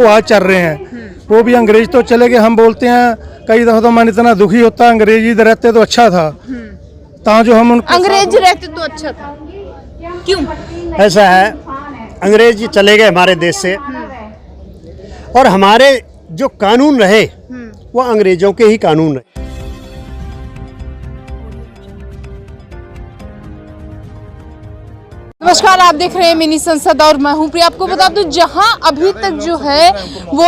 वो आज चल रहे हैं। वो भी अंग्रेज तो चले गए, हम बोलते हैं कई दफा तो मन इतना दुखी होता है, अंग्रेज इधर रहते तो अच्छा था। जो हम उनको अंग्रेज रहते तो अच्छा था, क्यों? ऐसा है, अंग्रेज चले गए हमारे देश से और हमारे जो कानून रहे वो अंग्रेजों के ही कानून रहे। नमस्कार, आप देख रहे हैं मिनी संसद और मैं हूं प्रिया। आपको बता दूं, जहां अभी तक जो है वो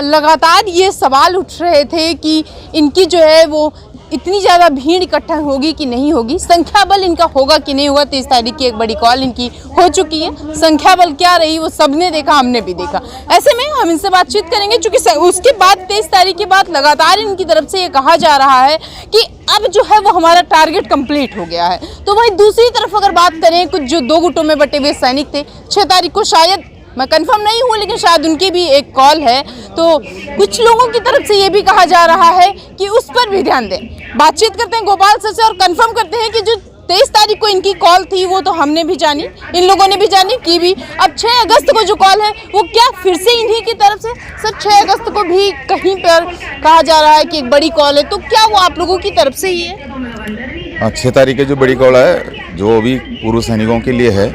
लगातार ये सवाल उठ रहे थे कि इनकी जो है वो इतनी ज़्यादा भीड़ इकट्ठा होगी कि नहीं होगी, संख्या बल इनका होगा कि नहीं होगा। 23 तारीख की एक बड़ी कॉल इनकी हो चुकी है, संख्या बल क्या रही वो सबने देखा, हमने भी देखा। ऐसे में हम इनसे बातचीत करेंगे, क्योंकि उसके बाद 23 तारीख के बाद लगातार इनकी तरफ से ये कहा जा रहा है कि अब जो है वो हमारा टारगेट कंप्लीट हो गया है। तो वहीं दूसरी तरफ अगर बात करें, कुछ जो 2 गुटों में बटे हुए सैनिक थे, 6 तारीख को शायद, मैं कंफर्म नहीं हूँ लेकिन शायद उनकी भी एक कॉल है, तो कुछ लोगों की तरफ से ये भी कहा जा रहा है कि उस पर भी ध्यान दें। बातचीत करते हैं गोपाल सर से और कंफर्म करते हैं कि जो 23 तारीख को इनकी कॉल थी वो तो हमने भी जानी, इन लोगों ने भी जानी की भी। अब 6 अगस्त को जो कॉल है वो क्या फिर से इन्हीं की तरफ से? सर, 6 अगस्त को भी कहीं पर कहा जा रहा है कि एक बड़ी कॉल है, तो क्या वो आप लोगों की तरफ से ही है? 6 तारीख की जो बड़ी कॉल है जो अभी पूर्व सैनिकों के लिए है,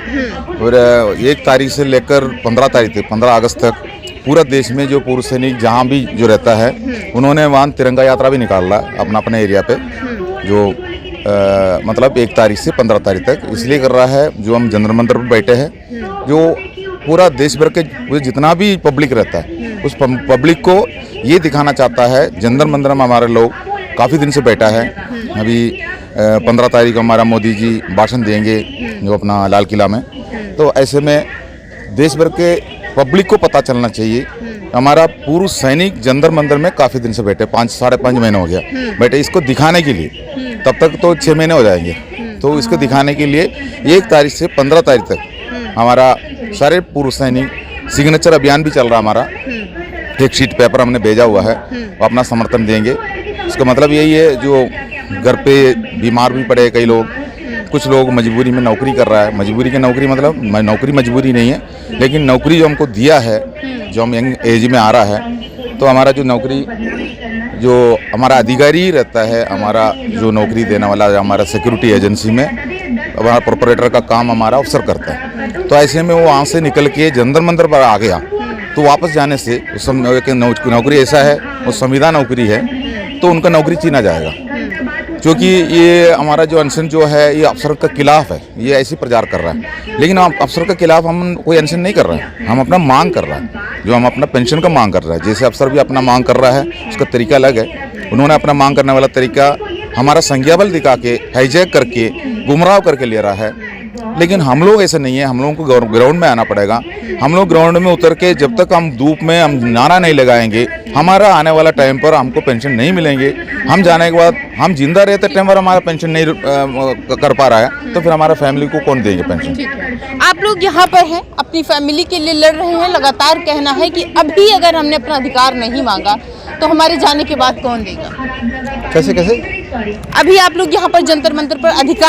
और 1 तारीख से लेकर 15 तारीख तक, 15 अगस्त तक पूरा देश में जो पूर्व सैनिक जहाँ भी जो रहता है उन्होंने वहाँ तिरंगा यात्रा भी निकाला अपना अपने एरिया पे, जो मतलब 1 तारीख से 15 तारीख तक इसलिए कर रहा है। जो हम जंतर मंतर पर बैठे हैं, जो पूरा देश भर के जितना भी पब्लिक रहता है उस पब्लिक को ये दिखाना चाहता है। जंतर मंतर में हमारे लोग काफ़ी दिन से बैठा है। अभी 15 तारीख को हमारा मोदी जी भाषण देंगे जो अपना लाल किला में, तो ऐसे में देश भर के पब्लिक को पता चलना चाहिए। हमारा पूर्व सैनिक जंतर मंतर में काफ़ी दिन से बैठे, 5-5.5 महीने हो गया बैठे, इसको दिखाने के लिए। तब तक तो 6 महीने हो जाएंगे, तो इसको दिखाने के लिए 1 तारीख से 15 तारीख तक हमारा सारे पूर्व सैनिक सिग्नेचर अभियान भी चल रहा है। हमारा एक शीट पेपर हमने भेजा हुआ है, वो अपना समर्थन देंगे। इसका मतलब यही है, जो घर पे बीमार भी पड़े कई लोग, कुछ लोग मजबूरी में नौकरी कर रहा है। मजबूरी की नौकरी मतलब नौकरी मजबूरी नहीं है, लेकिन नौकरी जो हमको दिया है, जो हम यंग एज में आ रहा है, तो हमारा जो नौकरी जो हमारा अधिकारी रहता है, हमारा जो नौकरी देने वाला हमारा सिक्योरिटी एजेंसी में हमारा प्रोपरेटर का काम हमारा अफसर करता है। तो ऐसे में वो वहाँ से निकल के जंतर मंतर पर आ गया, तो वापस जाने से उस नौकरी ऐसा है, वो संविदा नौकरी है, तो उनका नौकरी छीना जाएगा। क्योंकि ये हमारा जो अनशन जो है ये अफसर के खिलाफ है, ये ऐसी प्रचार कर रहा है। लेकिन हम अफसर के खिलाफ हम कोई अनशन नहीं कर रहे हैं, हम अपना मांग कर रहा है, जो हम अपना पेंशन का मांग कर रहा है। जैसे अफसर भी अपना मांग कर रहा है, उसका तरीका अलग है। उन्होंने अपना मांग करने वाला तरीका हमारा संज्ञाबल दिखा के, हाईजैक करके, गुमराह करके ले रहा है। लेकिन हम लोग ऐसे नहीं है, हम लोगों को ग्राउंड में आना पड़ेगा। हम लोग ग्राउंड में उतर के जब तक हम धूप में हम नारा नहीं लगाएंगे, हमारा आने वाला टाइम पर हमको पेंशन नहीं मिलेंगे। हम जाने के बाद हम जिंदा रहते टाइम पर हमारा पेंशन नहीं कर पा रहा है, तो फिर हमारा फैमिली को कौन देंगे पेंशन? आप लोग यहाँ पर हैं, अपनी फैमिली के लिए लड़ रहे हैं। लगातार कहना है कि अभी अगर हमने अपना अधिकार नहीं मांगा तो हमारे जाने के बाद कौन देगा? कैसे कैसे? अभी आप लोग यहाँ पर जंतर मंतर पर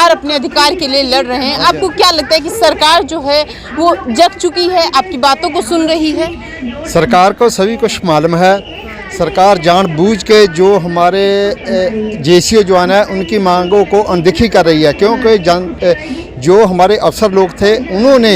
अपने अधिकार के लिए लड़ रहे हैं। आपको क्या लगता है कि सरकार जो है वो जग चुकी है, आपकी बातों को सुन रही है? सरकार को सभी कुछ मालूम है। सरकार जानबूझ के जो हमारे जेसीओ जवान है उनकी मांगों को अनदेखी कर रही है, क्योंकि जो हमारे अफसर लोग थे उन्होंने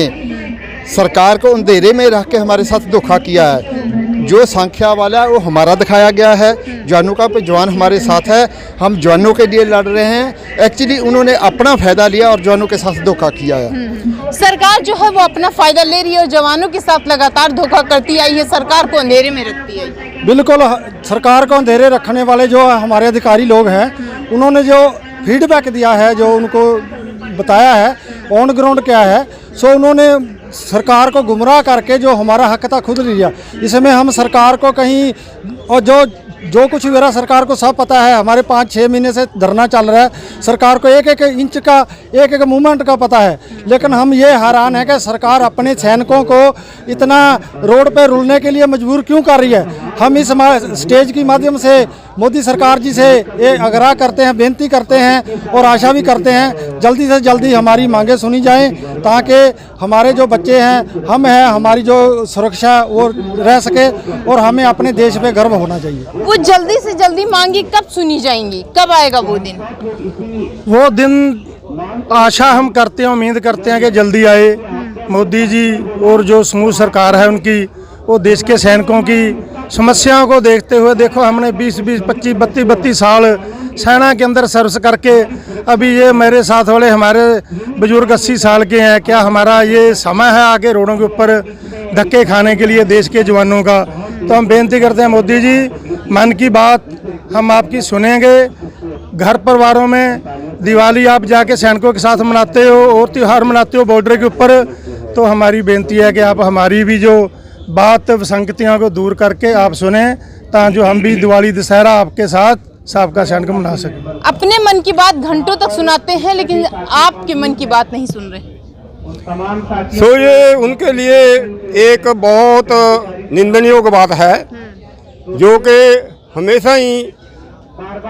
सरकार को अंधेरे में रख के हमारे साथ धोखा किया है। जो संख्या वाला है वो हमारा दिखाया गया है, जवानों का पे जवान हमारे साथ है, हम जवानों के लिए लड़ रहे हैं। एक्चुअली उन्होंने अपना फायदा लिया और जवानों के साथ धोखा किया है। सरकार जो है वो अपना फायदा ले रही है और जवानों के साथ लगातार धोखा करती आई है, सरकार को अंधेरे में रखती है। बिल्कुल, सरकार को अंधेरे रखने वाले जो हमारे अधिकारी लोग हैं, उन्होंने जो फीडबैक दिया है, जो उनको बताया है ऑन ग्राउंड क्या है, सो उन्होंने सरकार को गुमराह करके जो हमारा हक था खुद लिया। इसमें हम सरकार को कहीं, और जो जो कुछ भी रहा सरकार को सब पता है। हमारे 5-6 महीने से धरना चल रहा है, सरकार को एक एक इंच का, एक एक मूवमेंट का पता है। लेकिन हम ये हैरान है कि सरकार अपने सैनिकों को इतना रोड पे रुलने के लिए मजबूर क्यों कर रही है। हम इस स्टेज के माध्यम से मोदी सरकार जी से ये आग्रह करते हैं, बेनती करते हैं और आशा भी करते हैं जल्दी से जल्दी हमारी मांगें सुनी जाएं, ताकि हमारे जो बच्चे हैं, हम हैं, हमारी जो सुरक्षा वो रह सके और हमें अपने देश पे गर्व होना चाहिए। वो जल्दी से जल्दी मांगी कब सुनी जाएंगी, कब आएगा वो दिन? वो दिन आशा हम करते हैं, उम्मीद करते हैं कि जल्दी आए। मोदी जी और जो समूह सरकार है उनकी, वो देश के सैनिकों की समस्याओं को देखते हुए, देखो हमने 20-20, 25, 32 साल सेना के अंदर सर्विस करके, अभी ये मेरे साथ वाले हमारे बुजुर्ग 80 साल के हैं। क्या हमारा ये समय है आगे रोडों के ऊपर धक्के खाने के लिए देश के जवानों का? तो हम बेनती करते हैं मोदी जी, मन की बात हम आपकी सुनेंगे। घर परिवारों में दिवाली आप जाके सैनिकों के साथ मनाते हो और त्यौहार मनाते हो बॉर्डर के ऊपर, तो हमारी बेनती है कि आप हमारी भी जो बात विसंगतियों को दूर करके आप सुने, ताकि हम भी दिवाली दशहरा आपके साथ सबका सैनिक मना सकें। अपने मन की बात घंटों तक सुनाते हैं, लेकिन आपके मन की बात नहीं सुन रहे। तो ये उनके लिए एक बहुत निंदनीय बात है, जो कि हमेशा ही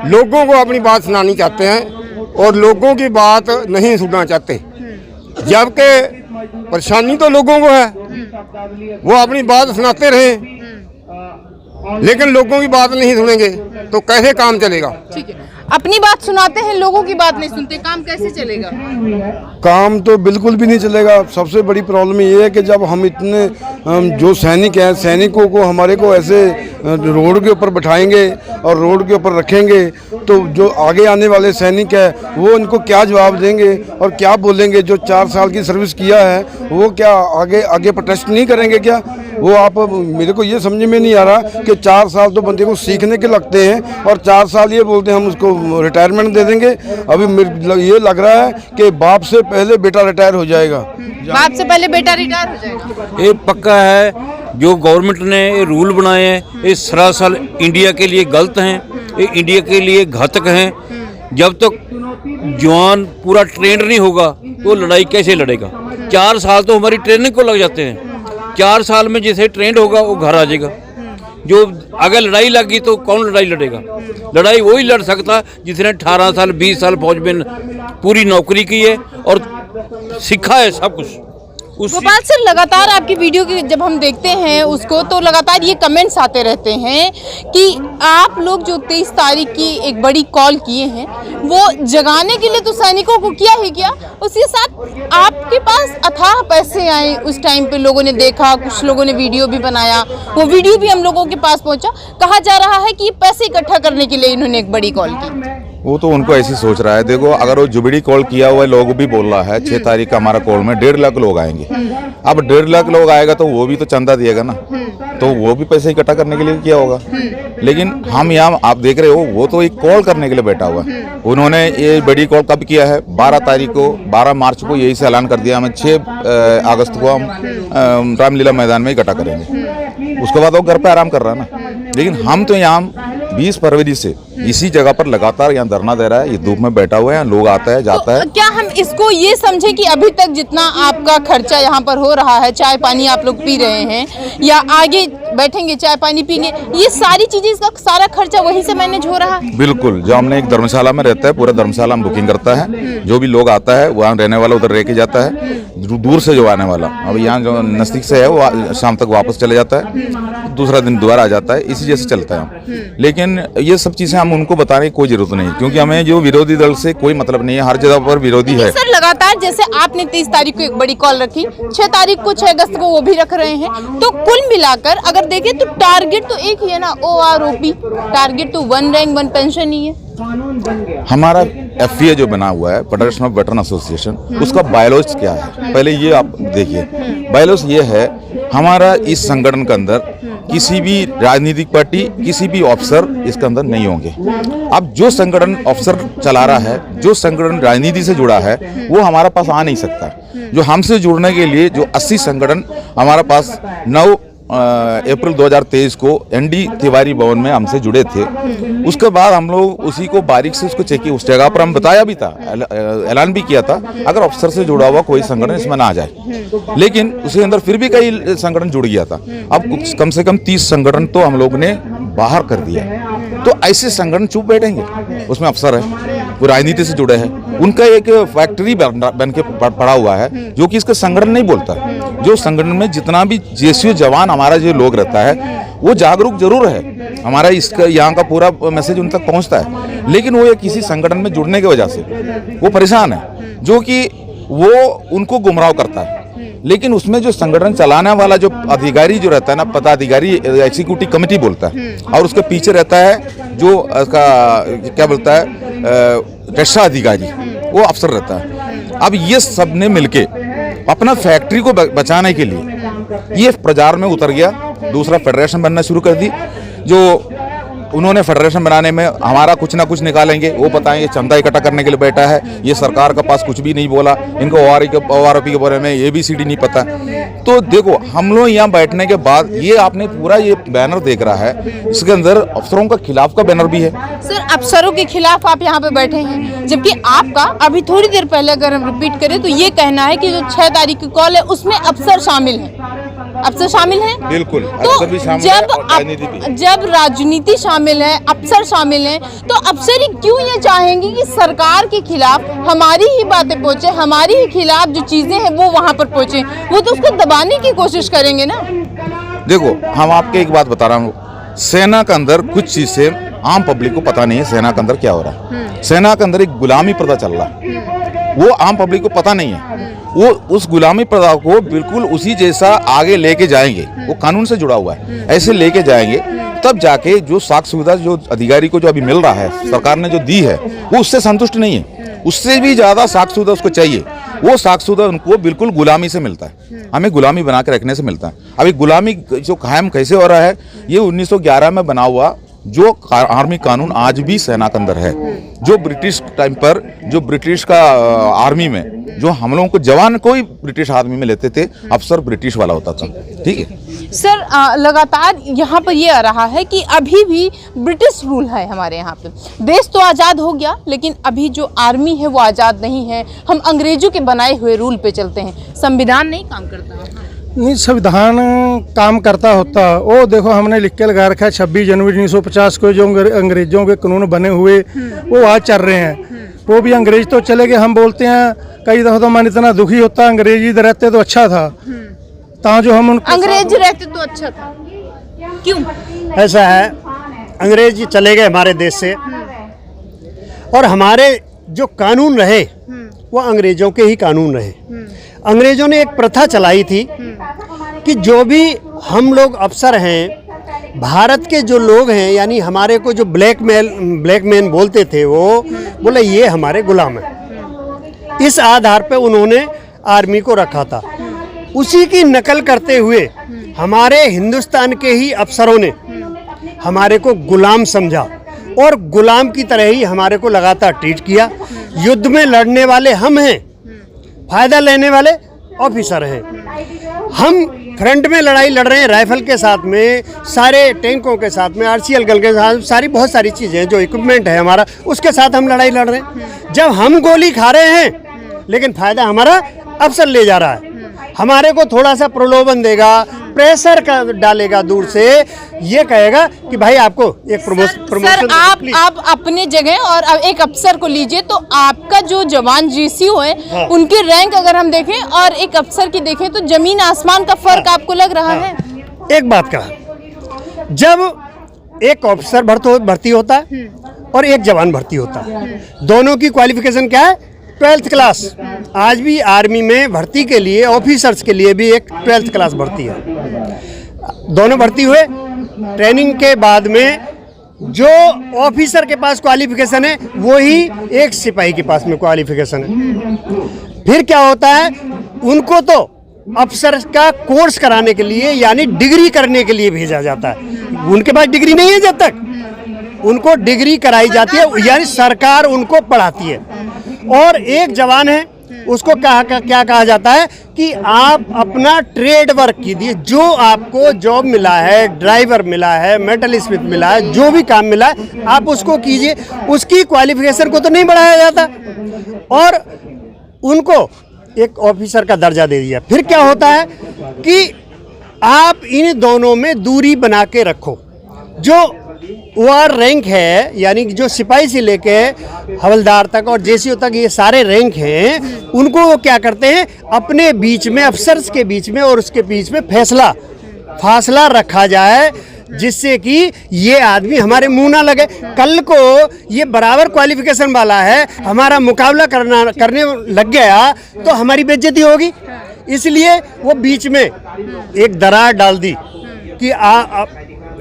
लोगों को अपनी बात सुनानी चाहते हैं और लोगों की बात नहीं सुनना चाहते। जबकि परेशानी तो लोगों को है, वो अपनी बात सुनाते रहे, लेकिन लोगों की बात नहीं सुनेंगे तो कैसे काम चलेगा? ठीक है, अपनी बात सुनाते हैं, लोगों की बात नहीं सुनते, काम कैसे चलेगा? काम तो बिल्कुल भी नहीं चलेगा। सबसे बड़ी प्रॉब्लम ये है कि जब हम इतने जो सैनिक हैं, सैनिकों को हमारे को ऐसे रोड के ऊपर बैठाएंगे और रोड के ऊपर रखेंगे, तो जो आगे आने वाले सैनिक हैं वो उनको क्या जवाब देंगे और क्या बोलेंगे? जो 4 साल की सर्विस किया है वो क्या आगे प्रोटेस्ट नहीं करेंगे क्या? वो आप, मेरे को ये समझ में नहीं आ रहा कि 4 साल तो बंदे को सीखने के लगते हैं और 4 साल ये बोलते हैं हम उसको रिटायरमेंट दे देंगे। अभी ये लग रहा है कि बाप से पहले बेटा रिटायर हो जाएगा। बाप से पहले बेटा रिटायर हो जाएगा। ये पक्का है। जो गवर्नमेंट ने ये रूल बनाए हैं, ये सरासर इंडिया के लिए गलत हैं, ये इंडिया के लिए घातक हैं। जब तक जवान पूरा ट्रेंड नहीं होगा तो लड़ाई कैसे लड़ेगा? 4 साल तो हमारी ट्रेनिंग को लग जाते हैं। 4 साल में जैसे ट्रेंड होगा वो घर आ जाएगा। जो अगर लड़ाई लगी तो कौन लड़ाई लड़ेगा? लड़ाई वही लड़ सकता जिसने 18 साल 20 साल फौज में पूरी नौकरी की है और सीखा है सब कुछ। गोपाल सर, लगातार आपकी वीडियो की जब हम देखते हैं उसको, तो लगातार ये कमेंट्स आते रहते हैं कि आप लोग जो 23 तारीख की एक बड़ी कॉल किए हैं, वो जगाने के लिए तो सैनिकों को किया ही किया, उसके साथ आपके पास अथाह पैसे आए। उस टाइम पे लोगों ने देखा, कुछ लोगों ने वीडियो भी बनाया, वो वीडियो भी हम लोगों के पास पहुंचा। कहा जा रहा है कि पैसे इकट्ठा करने के लिए इन्होंने एक बड़ी कॉल की। वो तो उनको ऐसी सोच रहा है। देखो, अगर वो जुबिड़ी कॉल किया हुआ लोग भी बोल रहा है 6 तारीख का हमारा कॉल में 1.5 लाख लोग आएंगे। अब 1.5 लाख लोग आएगा तो वो भी तो चंदा दिएगा ना, तो वो भी पैसे इकट्ठा करने के लिए किया होगा। लेकिन हम यहाँ आप देख रहे हो, वो तो एक कॉल करने के लिए बैठा हुआ है। उन्होंने ये बड़ी कॉल कब किया है? 12 तारीख को, 12 मार्च को यही से ऐलान कर दिया हमें 6 अगस्त को हम रामलीला मैदान में इकट्ठा करेंगे। उसके बाद वो घर पे आराम कर रहा है ना। लेकिन हम तो यहाँ 20 फरवरी से इसी जगह पर लगातार यहाँ धरना दे रहा है, ये धूप में बैठा हुआ है, लोग आता है जाता है। क्या हम इसको ये समझे कि अभी तक जितना आपका खर्चा यहाँ पर हो रहा है, चाय पानी आप लोग पी रहे हैं या आगे बैठेंगे चाय पानी पीएंगे, ये सारी चीजें, इसका सारा खर्चा वहीं से मैनेज हो रहा है? बिल्कुल। जो हमने एक धर्मशाला में रहता है, पूरा धर्मशाला हम बुकिंग करता है। जो भी लोग आता है वहाँ रहने वाला उधर रह के जाता है। दूर से जो आने वाला, अब यहाँ जो नजदीक से है वो शाम तक वापस चले जाता है, दूसरा दिन दोबारा आ जाता है। इसी जैसे चलता है। लेकिन ये सब चीजें हम उनको बताने की कोई जरूरत नहीं, क्योंकि हमें जो विरोधी दल से कोई मतलब नहीं है। हर जगह पर विरोधी है। सर, लगातार जैसे आपने 23 तारीख को एक बड़ी कॉल रखी, 6 तारीख को, 6 अगस्त को वो भी रख रहे हैं, तो कुल मिलाकर अगर देखें तो टारगेट तो एक ही है ना, OROP टारगेट तो 1 रैंक 1 पेंशन ही है। हमारा FPA जो बना हुआ है, फेडरेशन ऑफ वेटरन एसोसिएशन, उसका बायोलॉज क्या है पहले ये आप देखिए। बायोलॉज ये है, हमारा इस संगठन के अंदर किसी भी राजनीतिक पार्टी, किसी भी अफसर इसके अंदर नहीं होंगे। अब जो संगठन अफसर चला रहा है, जो संगठन राजनीति से जुड़ा है, वो हमारे पास आ नहीं सकता। जो हमसे जुड़ने के लिए जो 80 संगठन हमारे पास 9 अप्रैल 2023 को एनडी तिवारी भवन में हमसे जुड़े थे। उसके बाद हम लोग उसी को बारीक से उसको चेक किया। उस जगह पर हम बताया भी था, ऐलान भी किया था अगर अफसर से जुड़ा हुआ कोई संगठन इसमें ना आ जाए, लेकिन उसके अंदर फिर भी कई संगठन जुड़ गया था। अब कम से कम 30 संगठन तो हम लोग ने बाहर कर दिया। तो ऐसे संगठन चुप बैठेंगे? उसमें अफसर है, वो राजनीति से जुड़े हैं, उनका एक फैक्ट्री बन के पड़ा हुआ है जो कि इसका संगठन नहीं बोलता। जो संगठन में जितना भी जेसीओ जवान हमारा जो लोग रहता है वो जागरूक जरूर है, हमारा इसका यहाँ का पूरा मैसेज उन तक पहुँचता है, लेकिन वो किसी संगठन में जुड़ने की वजह से वो परेशान है, जो कि वो उनको गुमराह करता है। लेकिन उसमें जो संगठन चलाने वाला जो अधिकारी जो रहता है ना, पदाधिकारी, एग्जीक्यूटिव कमेटी बोलता है, और उसके पीछे रहता है जो उसका क्या बोलता है रक्षा अधिकारी, वो अफसर रहता है। अब ये सब ने मिलके अपना फैक्ट्री को बचाने के लिए ये प्रचार में उतर गया, दूसरा फेडरेशन बनना शुरू कर दी। जो उन्होंने फेडरेशन बनाने में हमारा कुछ ना कुछ निकालेंगे, वो बताएंगे चंदा इकट्ठा करने के लिए बैठा है, ये सरकार के पास कुछ भी नहीं बोला, इनको ORP के बारे में ABCD नहीं पता। तो देखो, हम लोग यहाँ बैठने के बाद ये आपने पूरा ये बैनर देख रहा है, इसके अंदर अफसरों का खिलाफ का बैनर भी है। सर, अफसरों के खिलाफ आप यहाँ पे बैठे हैं, जबकि आपका अभी थोड़ी देर पहले अगर हम रिपीट करें तो ये कहना है कि जो 6 तारीख की कॉल है उसमें अफसर शामिल हैं। अफसर शामिल हैं? बिल्कुल, तो अफसर भी शामिल है और राजनीति भी। जब राजनीति शामिल है, अफसर शामिल हैं, तो अफसर ही क्यों ये चाहेंगे कि सरकार के खिलाफ हमारी ही बातें पहुंचे, हमारी ही खिलाफ जो चीजें हैं वो वहां पर पहुंचे? वो तो उसको दबाने की कोशिश करेंगे ना। देखो, हम आपके एक बात बता रहा हूँ, सेना के अंदर कुछ चीजें आम पब्लिक को पता नहीं है। सेना के अंदर क्या हो रहा है, सेना के अंदर एक गुलामी प्रथा चल रहा है, वो आम पब्लिक को पता नहीं है। वो उस गुलामी प्रथा को बिल्कुल उसी जैसा आगे लेके जाएंगे, वो कानून से जुड़ा हुआ है, ऐसे लेके जाएंगे तब जाके जो साख सुविधा जो अधिकारी को जो अभी मिल रहा है, सरकार ने जो दी है, वो उससे संतुष्ट नहीं है, उससे भी ज्यादा साख सुविधा उसको चाहिए। वो साख सुविधा उनको बिल्कुल गुलामी से मिलता है, हमें गुलामी बना के रखने से मिलता है। अभी गुलामी जो कायम कैसे हो रहा है, ये 1911 में बना हुआ जो आर्मी कानून आज भी सेना के अंदर है। जो ब्रिटिश टाइम पर जो ब्रिटिश का आर्मी में जो हम लोगों को जवान कोई ब्रिटिश आर्मी में लेते थे, अफसर ब्रिटिश वाला होता था। ठीक है सर, लगातार यहाँ पर ये आ रहा है कि अभी भी ब्रिटिश रूल है हमारे यहाँ पे। देश तो आज़ाद हो गया, लेकिन अभी जो आर्मी है वो आज़ाद नहीं है। हम अंग्रेजों के बनाए हुए रूल पे चलते हैं, संविधान नहीं काम करता। नहीं, संविधान काम करता होता। वो देखो, हमने लिख के लगा रखा है 26 जनवरी 1950 को जो अंग्रेजों के कानून बने हुए वो आज चल रहे हैं। वो भी अंग्रेज तो चले गए। हम बोलते हैं कई दफ़ा तो मन इतना दुखी होता, अंग्रेज इधर रहते तो अच्छा था। ता जो हम अंग्रेज रहते तो अच्छा था, क्यों? ऐसा है, अंग्रेज चले गए हमारे देश से, और हमारे जो कानून रहे वो अंग्रेजों के ही कानून रहे। अंग्रेजों ने एक प्रथा चलाई थी कि जो भी हम लोग अफसर हैं, भारत के जो लोग हैं, यानी हमारे को जो ब्लैक मैन बोलते थे, वो बोले ये हमारे गुलाम हैं। इस आधार पे उन्होंने आर्मी को रखा था। उसी की नकल करते हुए हमारे हिंदुस्तान के ही अफसरों ने हमारे को गुलाम समझा और गुलाम की तरह ही हमारे को लगातार ट्रीट किया। युद्ध में लड़ने वाले हम हैं, फायदा लेने वाले ऑफिसर हैं। हम फ्रंट में लड़ाई लड़ रहे हैं राइफल के साथ में, सारे टैंकों के साथ में, RCL गन के साथ, सारी बहुत सारी चीज़ें हैं, जो इक्विपमेंट है हमारा, उसके साथ हम लड़ाई लड़ रहे हैं। जब हम गोली खा रहे हैं, लेकिन फायदा हमारा अफसर ले जा रहा है, हमारे को थोड़ा सा प्रलोभन देगा, प्रेशर डालेगा दूर से, ये कहेगा कि भाई आपको एक प्रमोशन। सर, आप अपने जगह और अब एक अफसर को लीजिए, तो आपका जो जवान GCO है, हाँ। उनकी रैंक अगर हम देखें और एक अफसर की देखें तो जमीन आसमान का फर्क आपको लग रहा है। एक बात कहा, जब एक ऑफिसर भर्ती होता है और एक जवान भर्ती होता है, दोनों की क्वालिफिकेशन क्या है? 12th class. आज भी आर्मी में भर्ती के लिए, ऑफिसर्स के लिए भी एक 12th क्लास भर्ती है। दोनों भर्ती हुए, ट्रेनिंग के बाद में जो ऑफिसर के पास क्वालिफिकेशन है वही एक सिपाही के पास में क्वालिफिकेशन है। फिर क्या होता है, उनको तो अफसर का कोर्स कराने के लिए, यानी डिग्री करने के लिए भेजा जाता है। उनके पास डिग्री नहीं है, जब तक उनको डिग्री कराई जाती है, यानी सरकार उनको पढ़ाती है। और एक जवान है, उसको क्या कहा जाता है कि आप अपना ट्रेड वर्क कीजिए, जो आपको जॉब मिला है, ड्राइवर मिला है, मेटल स्मिथ मिला है, जो भी काम मिला है आप उसको कीजिए। उसकी क्वालिफिकेशन को तो नहीं बढ़ाया जाता और उनको एक ऑफिसर का दर्जा दे दिया। फिर क्या होता है कि आप इन दोनों में दूरी बना के रखो। जो ओआर रैंक है, यानी कि जो सिपाही से लेके हवलदार तक और जेसीओ तक ये सारे रैंक हैं, उनको वो क्या करते हैं, अपने बीच में, अफसर्स के बीच में और उसके बीच में फासला रखा जाए, जिससे कि ये आदमी हमारे मुंह ना लगे। कल को ये बराबर क्वालिफिकेशन वाला है, हमारा मुकाबला करने लग गया तो हमारी बेइज्जती होगी। इसलिए वो बीच में एक दरार डाल दी कि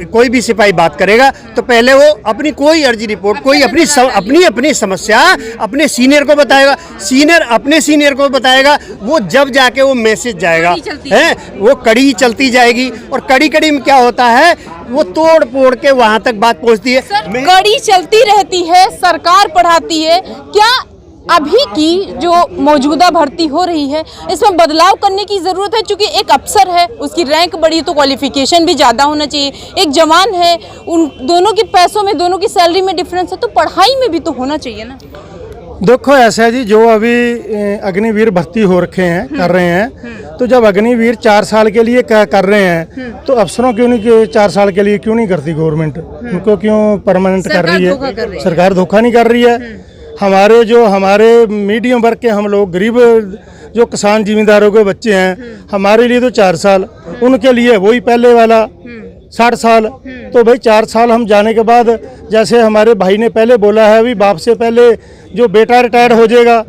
कोई भी सिपाही बात करेगा तो पहले वो अपनी कोई अर्जी रिपोर्ट, कोई अपनी समस्या अपने सीनियर को बताएगा, सीनियर अपने सीनियर को बताएगा, वो जब जाके वो मैसेज जाएगा है, वो कड़ी चलती जाएगी और कड़ी में क्या होता है, वो तोड़ फोड़ के वहां तक बात पहुंचती है। कड़ी चलती रहती है, सरकार पढ़ाती है। क्या अभी की जो मौजूदा भर्ती हो रही है इसमें बदलाव करने की ज़रूरत है? क्योंकि एक अफसर है, उसकी रैंक बड़ी तो क्वालिफिकेशन भी ज़्यादा होना चाहिए। एक जवान है, उन दोनों के पैसों में, दोनों की सैलरी में डिफरेंस है, तो पढ़ाई में भी तो होना चाहिए ना। देखो ऐसा है जी, जो अभी अग्निवीर भर्ती हो रखे हैं, कर रहे हैं, तो जब अग्निवीर 4 साल के लिए कर रहे हैं तो अफसरों क्यों नहीं 4 साल के लिए क्यों नहीं करती गवर्नमेंट? उनको क्यों परमानेंट कर रही है? सरकार धोखा नहीं कर रही है। हमारे मीडियम वर्ग के हम लोग, गरीब जो किसान जिम्मेदारों के बच्चे हैं, हमारे लिए तो 4 साल, उनके लिए वही पहले वाला 60 साल। तो भाई 4 साल हम जाने के बाद, जैसे हमारे भाई ने पहले बोला है, अभी बाप से पहले जो बेटा रिटायर हो जाएगा,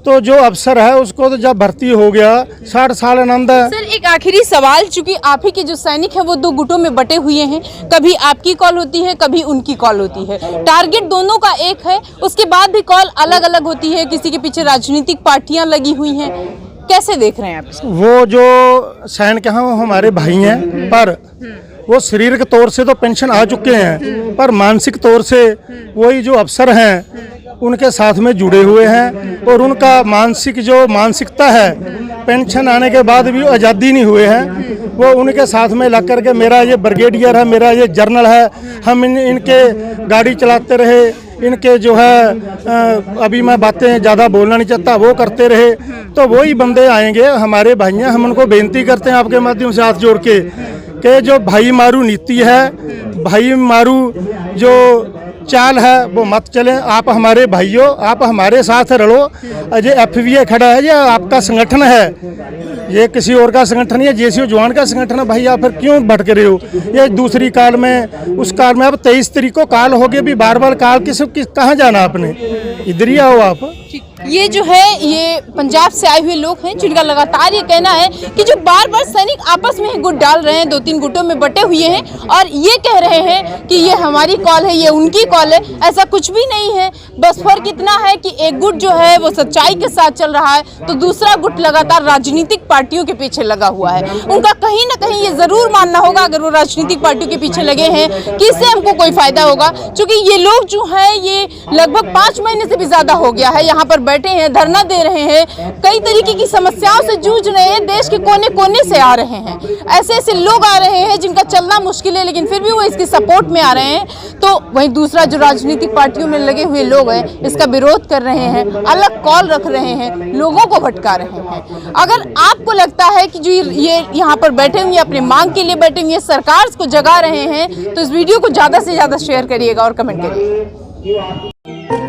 तो जो अफसर है उसको तो जब भर्ती हो गया 60 साल आनंद है। सर एक आखिरी सवाल, चूंकि आप ही के जो सैनिक हैं वो 2 गुटों में बटे हुए हैं, कभी आपकी कॉल होती है, कभी उनकी कॉल होती है, टारगेट दोनों का एक है, उसके बाद भी कॉल अलग अलग होती है, किसी के पीछे राजनीतिक पार्टियां लगी हुई हैं, कैसे देख रहे हैं आप? वो जो सैनिक हैं वो हमारे भाई हैं, पर वो शारीरिक तौर से तो पेंशन आ चुके हैं, पर मानसिक तौर से वही जो अफसर हैं उनके साथ में जुड़े हुए हैं और उनका मानसिकता है, पेंशन आने के बाद भी आज़ादी नहीं हुए हैं, वो उनके साथ में लग करके मेरा ये ब्रिगेडियर है, मेरा ये जर्नल है, हम इनके गाड़ी चलाते रहे, इनके जो है अभी मैं बातें ज़्यादा बोलना नहीं चाहता, वो करते रहे, तो वही बंदे आएंगे हमारे भाइयाँ। हम उनको बेनती करते हैं आपके माध्यम से हाथ जोड़ के कि जो भाई मारू नीति है, भाई मारू जो चाल है, वो मत चले। आप हमारे भाइयों, आप हमारे साथ रहो। ये FVA खड़ा है, ये आपका संगठन है, ये किसी और का संगठन है, जेसीओ जवान का संगठन है। भैया फिर क्यों भटक रहे हो? ये दूसरी काल में, उस काल में अब 23 तारीख को काल हो गए, भी बार काल कहाँ जाना आपने? इधर ही आओ आप। ये जो है, ये पंजाब से आए हुए लोग हैं जिनका लगातार ये कहना है कि जो बार सैनिक आपस में गुट डाल रहे हैं, 2-3 गुटों में बटे हुए हैं और ये कह रहे हैं कि ये हमारी कॉल है, ये उनकी कॉल है। ऐसा कुछ भी नहीं है, बस फर्क इतना है कि एक गुट जो है वो सच्चाई के साथ चल रहा है, तो दूसरा गुट लगातार राजनीतिक पार्टियों के पीछे लगा हुआ है। उनका कहीं ना कहीं ये जरूर मानना होगा, अगर वो राजनीतिक पार्टियों के पीछे लगे हैं कि इससे हमको कोई फायदा होगा, क्योंकि ये लोग जो है ये लगभग 5 महीने से भी ज्यादा हो गया है यहाँ पर बैठे हैं, धरना दे रहे हैं, कई तरीके की समस्याओं से जूझ रहे हैं, देश के कोने कोने से आ रहे हैं। ऐसे लोग आ रहे हैं जिनका चलना मुश्किल है, लेकिन फिर भी वो इसकी सपोर्ट में आ रहे हैं। तो वहीं दूसरा जो राजनीतिक पार्टियों में लगे हुए लोग हैं, इसका विरोध कर रहे हैं, अलग कॉल रख रहे हैं, लोगों को भटका रहे हैं। अगर आपको लगता है कि जो ये यहाँ पर बैठे हुए अपनी मांग के लिए बैठे हुए सरकार को जगा रहे हैं, तो इस वीडियो को ज़्यादा से ज़्यादा शेयर करिएगा और कमेंट करिएगा।